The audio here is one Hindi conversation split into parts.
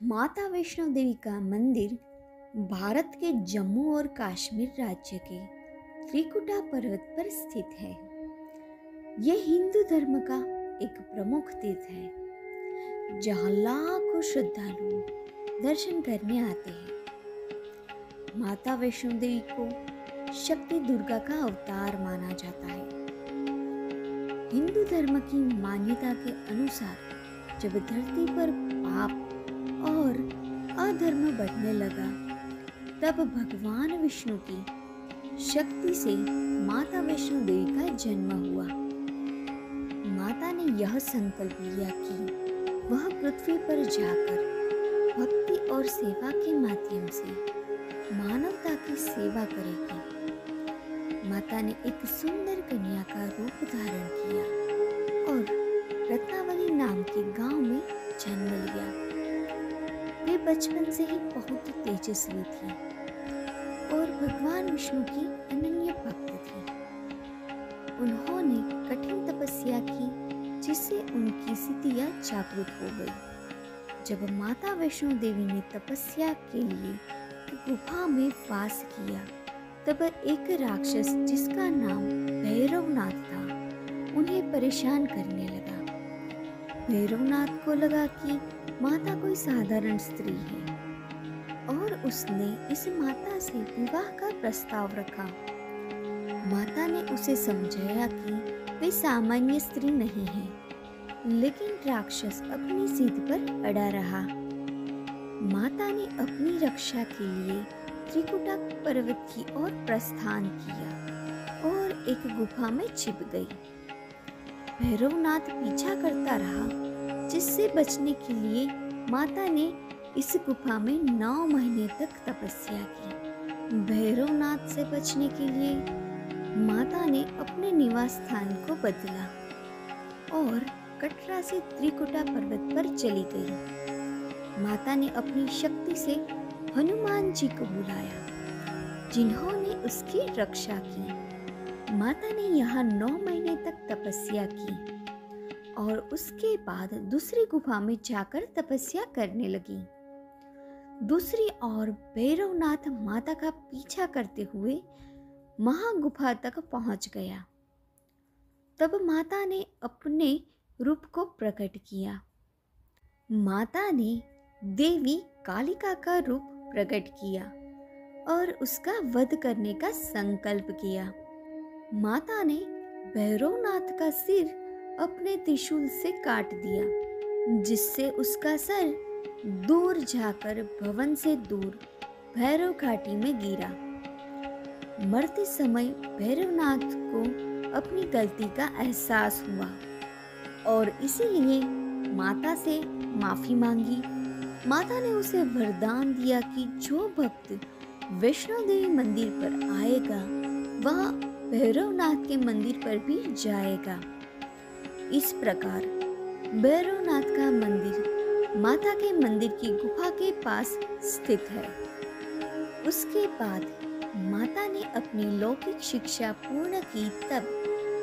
माता वैष्णो देवी का मंदिर भारत के जम्मू और कश्मीर राज्य के त्रिकुटा पर्वत पर स्थित है। यह हिंदू धर्म का एक प्रमुख तीर्थ है जहां लाखों श्रद्धालु दर्शन करने आते हैं। माता वैष्णो देवी को शक्ति दुर्गा का अवतार माना जाता है। हिंदू धर्म की मान्यता के अनुसार जब धरती पर पाप और अधर्म बढ़ने लगा, तब भगवान विष्णु की शक्ति से माता वैष्णो देवी का जन्म हुआ। माता ने यह संकल्प लिया कि वह पृथ्वी पर जाकर भक्ति और सेवा के माध्यम से मानवता की सेवा करेगी। माता ने एक सुंदर कन्या का रूप धारण किया और रत्नावली नाम के गांव में जन्म लिया। वे बचपन से ही बहुत तेजस्वी थी और भगवान विष्णु की अनन्य भक्त थी। उन्होंने कठिन तपस्या की जिससे उनकी सिद्धियां जागृत हो गई। जब माता वैष्णो देवी ने तपस्या के लिए गुफा में वास किया, तब एक राक्षस जिसका नाम भैरवनाथ था उन्हें परेशान करने लगा। भैरवनाथ को लगा कि माता कोई साधारण स्त्री है और उसने इस माता से विवाह का प्रस्ताव रखा। माता ने उसे समझाया कि वे सामान्य स्त्री नहीं है, लेकिन राक्षस अपनी जिद पर अड़ा रहा। माता ने अपनी रक्षा के लिए त्रिकुटा पर्वत की ओर प्रस्थान किया और एक गुफा में छिप गई। भैरवनाथ पीछा करता रहा, जिससे बचने के लिए माता ने इस गुफा में 9 महीने तक तपस्या की। भैरवनाथ से बचने के लिए माता ने अपने निवास स्थान को बदला और कटरा से त्रिकुटा पर्वत पर चली गई। माता ने अपनी शक्ति से हनुमान जी को बुलाया, जिन्होंने उसकी रक्षा की। माता ने यहाँ 9 महीने तक तपस्या की और उसके बाद दूसरी गुफा में जाकर तपस्या करने लगी। दूसरी ओर भैरवनाथ माता का पीछा करते हुए महागुफा तक पहुंच गया। तब माता ने अपने रूप को प्रकट किया। माता ने देवी कालिका का रूप प्रकट किया और उसका वध करने का संकल्प किया। माता ने भैरवनाथ का सिर अपने त्रिशूल से काट दिया, जिससे उसका सर दूर जाकर भवन से दूर भैरव घाटी में गिरा। मरते समय भैरवनाथ को अपनी गलती का एहसास हुआ और इसीलिए माता से माफी मांगी। माता ने उसे वरदान दिया कि जो भक्त वैष्णो देवी मंदिर पर आएगा वह भैरवनाथ के मंदिर पर भी जाएगा। इस प्रकार भैरवनाथ का मंदिर माता के मंदिर की गुफा के पास स्थित है। उसके बाद माता ने अपनी लौकिक शिक्षा पूर्ण की, तब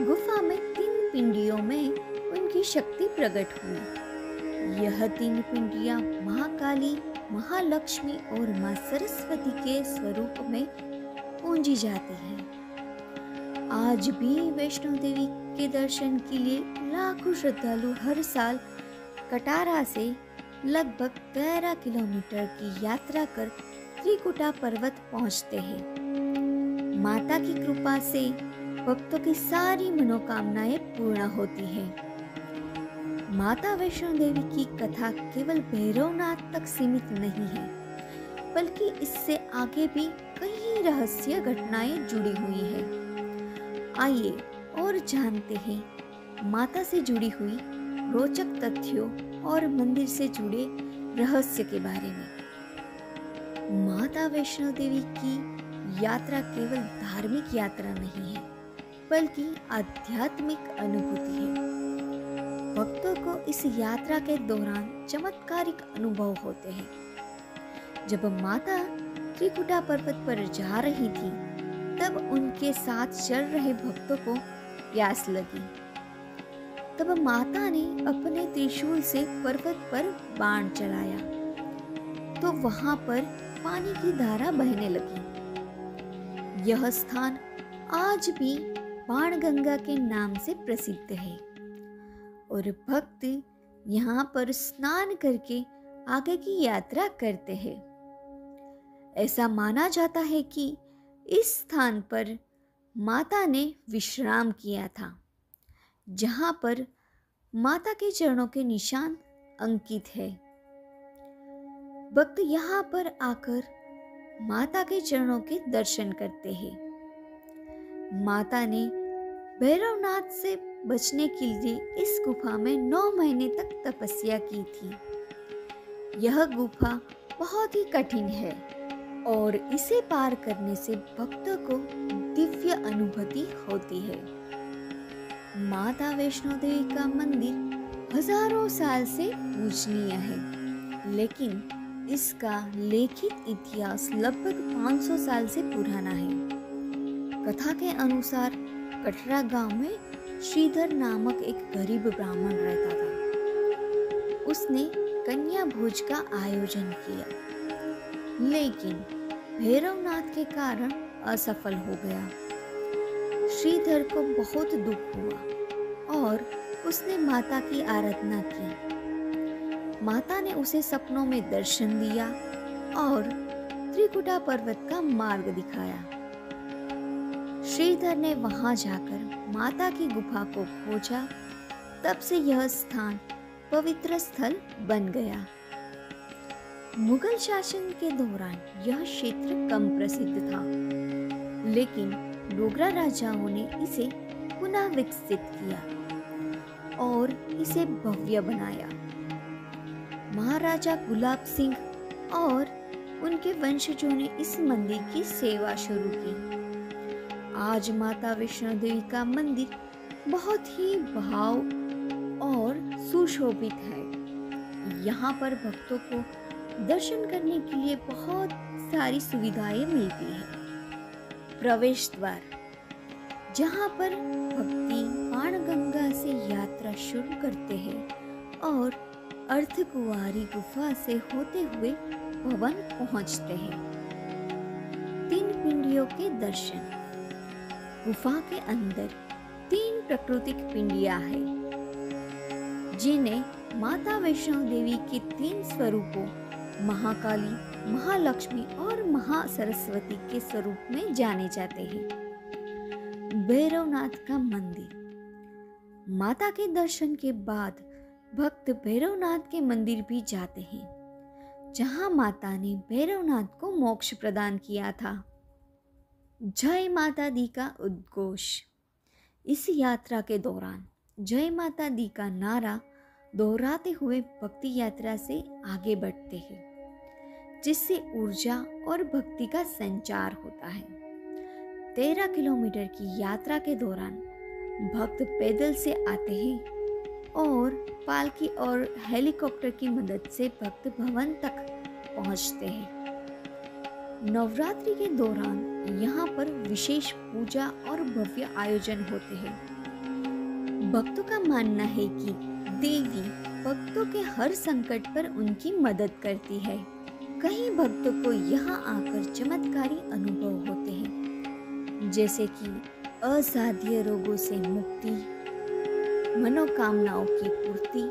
गुफा में 3 पिंडियों में उनकी शक्ति प्रकट हुई। यह 3 पिंडियां महाकाली, महालक्ष्मी और मां सरस्वती के स्वरूप में पूजी जाती हैं। आज भी वैष्णो देवी के दर्शन के लिए लाखों श्रद्धालु हर साल कटारा से लगभग 13 किलोमीटर की यात्रा कर त्रिकुटा पर्वत पहुंचते हैं। माता की कृपा से भक्तों की सारी मनोकामनाएं पूर्ण होती हैं। माता वैष्णो देवी की कथा केवल भैरवनाथ तक सीमित नहीं है, बल्कि इससे आगे भी कई रहस्य घटनाएं जुड़ी हुई हैं। आइए और जानते हैं माता से जुड़ी हुई रोचक तथ्यों और मंदिर से जुड़े रहस्य के बारे में। माता वैष्णो देवी की यात्रा केवल धार्मिक यात्रा नहीं है, बल्कि आध्यात्मिक अनुभूति है। भक्तों को इस यात्रा के दौरान चमत्कारिक अनुभव होते हैं। जब माता त्रिकुटा पर्वत पर जा रही थी, तब उनके साथ चल रहे भक्तों को प्यास लगी। तब माता ने अपने त्रिशूल से पर्वत पर बाण चलाया तो वहां पर पानी की धारा बहने लगी। यह स्थान आज भी बाणगंगा के नाम से प्रसिद्ध है और भक्त यहाँ पर स्नान करके आगे की यात्रा करते हैं। ऐसा माना जाता है कि इस स्थान पर माता ने विश्राम किया था, जहाँ पर माता के चरणों के निशान अंकित है। भक्त यहाँ पर आकर माता के चरणों के दर्शन करते हैं। माता ने भैरवनाथ से बचने के लिए इस गुफा में 9 महीने तक तपस्या की थी। यह गुफा बहुत ही कठिन है और इसे पार करने से भक्तों को दिव्य अनुभूति होती है। माता वैष्णो देवी का मंदिर हजारों साल से पूजनीय है, लेकिन इसका लिखित इतिहास लगभग 500 साल से पुराना है। कथा के अनुसार कटरा गांव में श्रीधर नामक एक गरीब ब्राह्मण रहता था। उसने कन्या भोज का आयोजन किया, लेकिन भैरवनाथ के कारण असफल हो गया। श्रीधर को बहुत दुख हुआ और उसने माता की आराधना की। माता ने उसे सपनों में दर्शन दिया और त्रिकुटा पर्वत का मार्ग दिखाया। श्रीधर ने वहां जाकर माता की गुफा को खोजा। तब से यह स्थान पवित्र स्थल बन गया। मुगल शासन के दौरान यह क्षेत्र कम प्रसिद्ध था, लेकिन डोगरा राजाओं ने इसे पुनः विकसित किया और इसे भव्य बनाया। महाराजा गुलाब सिंह और उनके वंशजों ने इस मंदिर की सेवा शुरू की। आज माता वैष्णो देवी का मंदिर बहुत ही भाव और सुशोभित है। यहाँ पर भक्तों को दर्शन करने के लिए बहुत सारी सुविधाएं मिलती है। प्रवेश द्वार, जहाँ पर भक्ति बाणगंगा से यात्रा शुरू करते हैं और अर्धकुंवारी गुफा से होते हुए भवन पहुँचते हैं। 3 पिंडियों के दर्शन। गुफा के अंदर 3 प्राकृतिक पिंडियां हैं, जिन्हें माता वैष्णो देवी के 3 स्वरूपों महाकाली, महालक्ष्मी और महासरस्वती के स्वरूप में जाने जाते हैं। भैरवनाथ का मंदिर। माता के दर्शन के बाद भक्त भैरवनाथ के मंदिर भी जाते हैं, जहां माता ने भैरवनाथ को मोक्ष प्रदान किया था। जय माता दी का उद्घोष। इस यात्रा के दौरान जय माता दी का नारा दोहराते हुए भक्ति यात्रा से आगे बढ़ते हैं, जिससे ऊर्जा और भक्ति का संचार होता है। 13 किलोमीटर की यात्रा के दौरान भक्त पैदल से आते हैं और पालकी और हेलीकॉप्टर की मदद से भक्त भवन तक पहुंचते हैं। नवरात्रि के दौरान यहाँ पर विशेष पूजा और भव्य आयोजन होते हैं। भक्तों का मानना है कि देवी भक्तों के हर संकट पर उनकी मदद करती है। कई भक्तों को यहाँ आकर चमत्कारी अनुभव होते हैं, जैसे कि असाध्य रोगों से मुक्ति, मनोकामनाओं की पूर्ति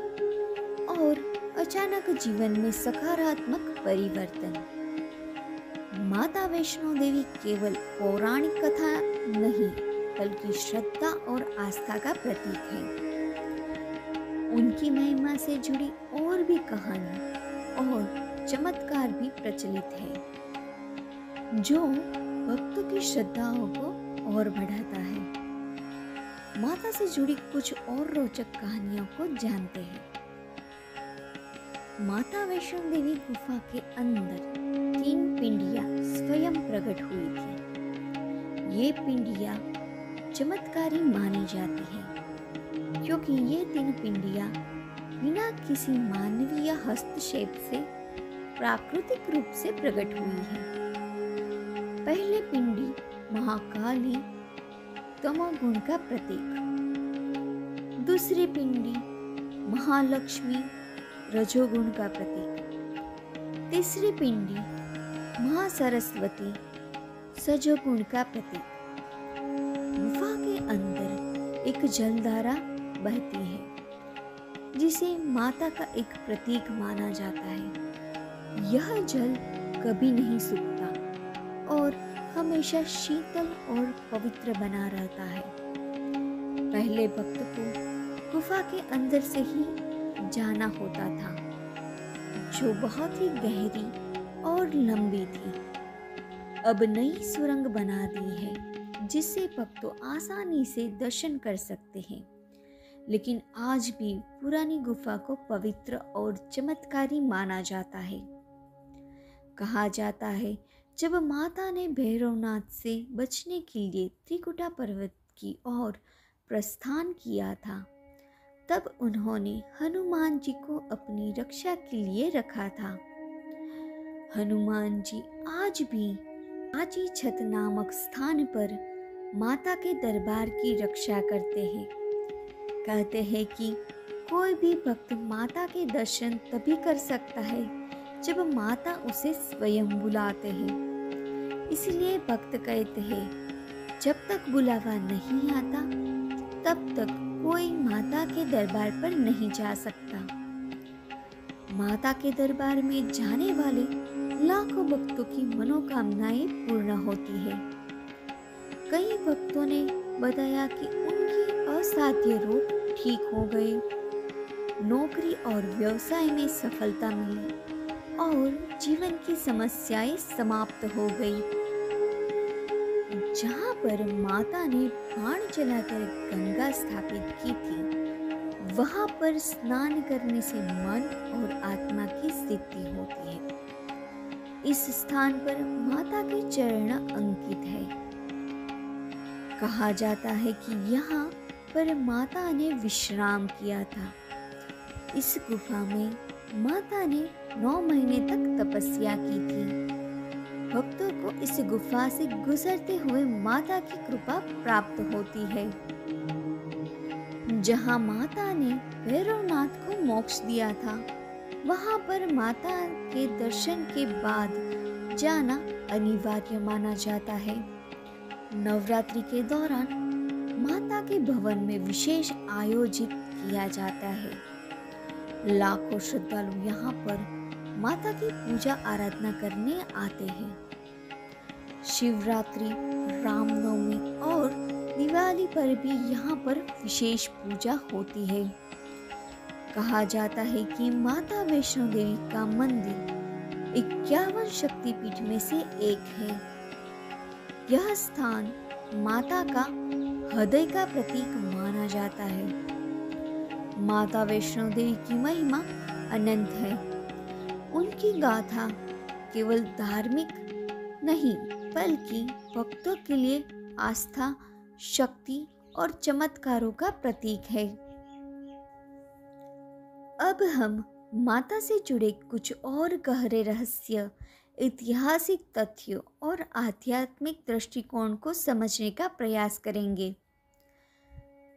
और अचानक जीवन में सकारात्मक परिवर्तन। माता वैष्णो देवी केवल पौराणिक कथा नहीं, बल्कि श्रद्धा और आस्था का प्रतीक है। उनकी महिमा से जुड़ी और भी कहानी और चमत्कार भी प्रचलित है, जो भक्तों की श्रद्धाओं को और बढ़ाता है। माता से जुड़ी कुछ और रोचक कहानियों को जानते हैं। माता वैष्णो देवी गुफा के अंदर 3 पिंडियां स्वयं प्रकट हुई थी। ये पिंडियां चमत्कारी मानी जाती हैं, क्योंकि ये 3 पिंडियां बिना किसी मानवीय हस्तक्षेप से प्राकृतिक रूप से प्रकट हुई है। पहले पिंडी महाकाली तमोगुण का प्रतीक, दूसरी पिंडी महालक्ष्मी रजोगुण का प्रतीक, तीसरी पिंडी महासरस्वती सजोगुण का प्रतीक। गुफा के अंदर एक जलधारा बहती है जिसे माता का एक प्रतीक माना जाता है। यह जल कभी नहीं सूखता और हमेशा शीतल और पवित्र बना रहता है। पहले भक्त को गुफा के अंदर से ही जाना होता था, जो बहुत ही गहरी और लंबी थी। अब नई सुरंग बना दी है जिससे भक्त आसानी से दर्शन कर सकते हैं, लेकिन आज भी पुरानी गुफा को पवित्र और चमत्कारी माना जाता है। कहा जाता है जब माता ने भैरवनाथ से बचने के लिए त्रिकुटा पर्वत की ओर प्रस्थान किया था, तब उन्होंने हनुमान जी को अपनी रक्षा के लिए रखा था। हनुमान जी आज भी आजी छत नामक स्थान पर माता के दरबार की रक्षा करते हैं। कहते हैं कि कोई भी भक्त माता के दर्शन तभी कर सकता है जब माता उसे स्वयं बुलाते हैं। इसलिए भक्त कहते हैं, जब तक बुलावा नहीं आता तब तक कोई माता के दरबार पर नहीं जा सकता। माता के दरबार में जाने वाले लाखों भक्तों की मनोकामनाएं पूर्ण होती है। कई भक्तों ने बताया कि उनकी असाध्य रोग ठीक हो गए, नौकरी और व्यवसाय में सफलता मिली और जीवन की समस्याएं समाप्त हो गई। जहां पर माता ने बाण चलाकर गंगा स्थापित की थी, वहां पर स्नान करने से मन और आत्मा की सिद्धि होती है। इस स्थान पर माता के चरण अंकित है। कहा जाता है कि यहाँ पर माता ने विश्राम किया था। इस गुफा में माता ने 9 महीने तक तपस्या की थी। भक्तों को इस गुफा से गुजरते हुए माता की कृपा प्राप्त होती है। जहां माता ने भैरवनाथ को मोक्ष दिया था, वहां पर माता के दर्शन के बाद जाना अनिवार्य माना जाता है। नवरात्रि के दौरान माता के भवन में विशेष आयोजित किया जाता है। लाखों श्रद्धालु यहाँ पर माता की पूजा आराधना करने आते हैं। शिवरात्रि, रामनवमी और दिवाली पर भी यहाँ पर विशेष पूजा होती है। कहा जाता है कि माता वैष्णो देवी का मंदिर 51 शक्तिपीठ में से एक है। यह स्थान माता का हृदय का प्रतीक माना जाता है। माता वैष्णो देवी की महिमा अनंत है। उनकी गाथा केवल धार्मिक नहीं बल्कि भक्तों के लिए आस्था, शक्ति और चमत्कारों का प्रतीक है। अब हम माता से जुड़े कुछ और गहरे रहस्य, ऐतिहासिक तथ्यों और आध्यात्मिक दृष्टिकोण को समझने का प्रयास करेंगे।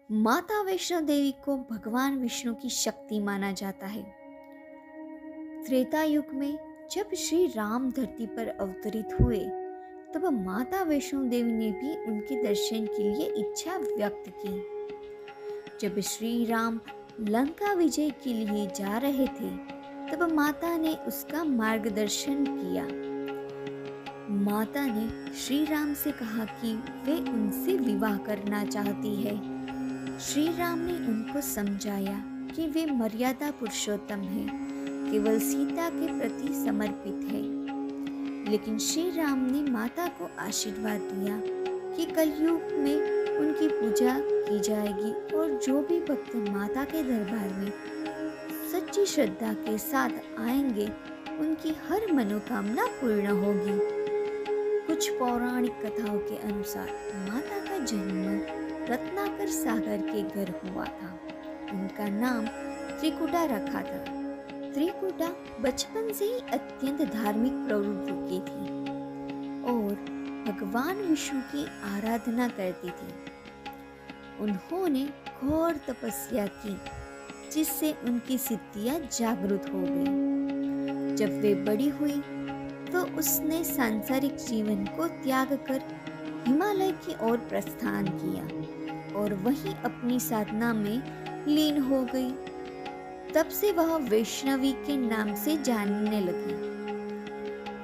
माता वैष्णो देवी को भगवान विष्णु की शक्ति माना जाता है। त्रेता युग में जब श्री राम धरती पर अवतरित हुए, तब माता वैष्णो देवी ने भी उनके दर्शन के लिए इच्छा व्यक्त की। जब श्री राम लंका विजय के लिए जा रहे थे, तब माता ने उसका मार्गदर्शन किया। माता ने श्री राम से कहा कि वे उनसे विवाह करना चाहती है। श्री राम ने उनको समझाया कि वे मर्यादा पुरुषोत्तम हैं, केवल सीता के प्रति समर्पित है। लेकिन श्री राम ने माता को आशीर्वाद दिया कि कलयुग में उनकी पूजा की जाएगी और जो भी भक्त माता के दरबार में सच्ची श्रद्धा के साथ आएंगे, उनकी हर मनोकामना पूर्ण होगी। कुछ पौराणिक कथाओं के अनुसार माता का जन्म रत्नाकर सागर के घर हुआ था। उनका नाम त्रिकुटा रखा था। त्रिकुटा बचपन से ही अत्यंत धार्मिक प्रवृत्ति की थी और भगवान विष्णु की आराधना करती थी। उन्होंने घोर तपस्या की, जिससे उनकी सिद्धियां जागृत हो गई। जब वे बड़ी हुई तो उसने सांसारिक जीवन को त्याग कर हिमालय की ओर प्रस्थान किया और वहीं अपनी साधना में लीन हो गई। तब से वह वैष्णवी के नाम से जानने लगी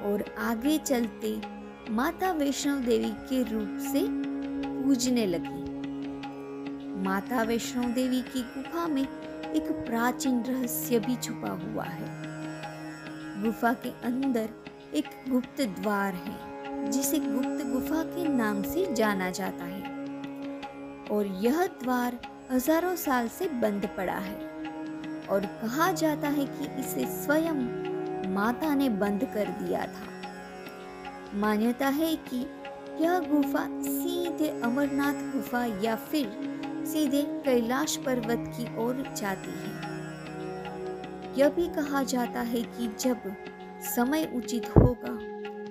और आगे चलते माता वैष्णव देवी के रूप से पूजने लगी। माता वैष्णव देवी की गुफा में एक प्राचीन रहस्य भी छुपा हुआ है। गुफा के अंदर एक गुप्त द्वार है जिसे गुप्त गुफा के नाम से जाना जाता है और यह द्वार हजारों साल से बंद पड़ा है और कहा जाता है कि इसे स्वयं माता ने बंद कर दिया था। मान्यता है कि यह गुफा सीधे अमरनाथ गुफा या फिर सीधे कैलाश पर्वत की ओर जाती है। यह भी कहा जाता है कि जब समय उचित होगा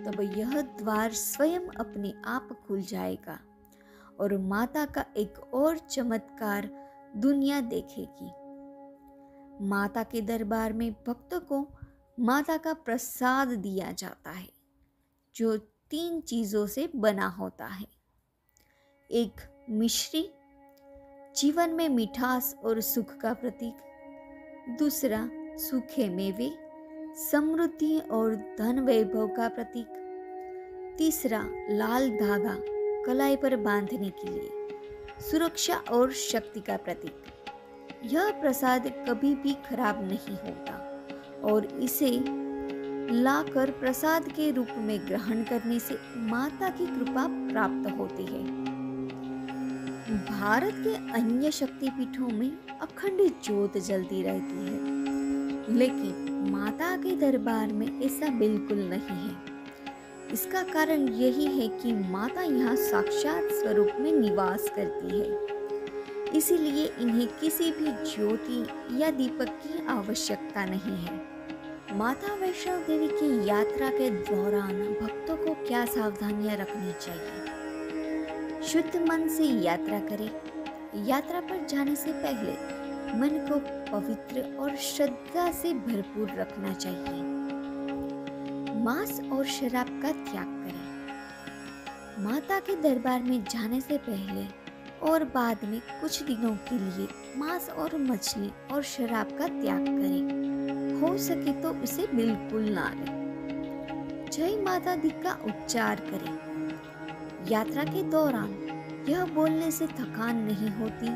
तब यह द्वार स्वयं अपने आप खुल जाएगा और माता का एक और चमत्कार दुनिया देखेगी। माता के दरबार में भक्तों को माता का प्रसाद दिया जाता है जो 3 चीजों से बना होता है। एक मिश्री, जीवन में मिठास और सुख का प्रतीक। दूसरा सूखे मेवे, समृद्धि और धन वैभव का प्रतीक। तीसरा लाल धागा, कलाई पर बांधने के लिए, सुरक्षा और शक्ति का प्रतीक। यह प्रसाद कभी भी खराब नहीं होता और इसे लाकर प्रसाद के रूप में ग्रहण करने से माता की कृपा प्राप्त होती है। भारत के अन्य शक्तिपीठों में अखंड ज्योत जलती रहती है, लेकिन माता के दरबार में ऐसा बिल्कुल नहीं है। इसका कारण यही है कि माता यहाँ साक्षात स्वरूप में निवास करती है, इसीलिए इन्हें किसी भी ज्योति या दीपक की आवश्यकता नहीं है। माता वैष्णव देवी की यात्रा के दौरान भक्तों को क्या सावधानियां रखनी चाहिए? शुद्ध मन से यात्रा करें। यात्रा पर जाने से पहले मन को पवित्र और श्रद्धा से भरपूर रखना चाहिए। मांस और शराब का त्याग करें। माता के दरबार में जाने से पहले और बाद में कुछ दिनों के लिए मांस और मछली और शराब का त्याग करें। हो सके तो उसे बिल्कुल ना लें। जय माता दी का उच्चार करें। यात्रा के दौरान यह बोलने से थकान नहीं होती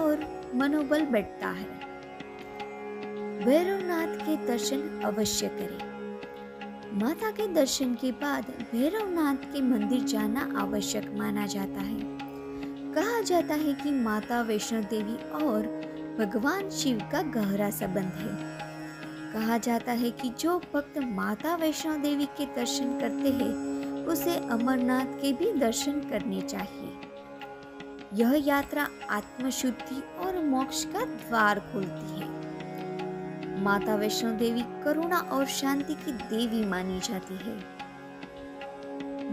और मनोबल बढ़ता है। भैरवनाथ के दर्शन अवश्य करें। माता के दर्शन के बाद भैरवनाथ के मंदिर जाना आवश्यक माना जाता है। कहा जाता है कि माता वैष्णो देवी और भगवान शिव का गहरा संबंध है। कहा जाता है कि जो भक्त माता वैष्णो देवी के दर्शन करते हैं उसे अमरनाथ के भी दर्शन करने चाहिए। यह यात्रा आत्मशुद्धि और मोक्ष का द्वार खोलती है। माता वैष्णो देवी करुणा और शांति की देवी मानी जाती है।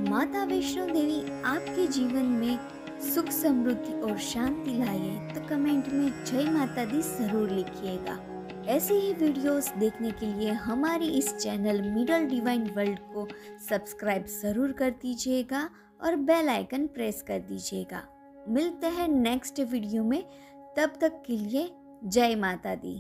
माता वैष्णो देवी आपके जीवन में सुख, समृद्धि और शांति लाए तो कमेंट में जय माता दी जरूर लिखिएगा। ऐसे ही वीडियोस देखने के लिए हमारी इस चैनल मिडल डिवाइन वर्ल्ड को सब्सक्राइब जरूर कर दीजिएगा और बेल आइकन प्रेस कर दीजिएगा। मिलते हैं नेक्स्ट वीडियो में, तब तक के लिए जय माता दी।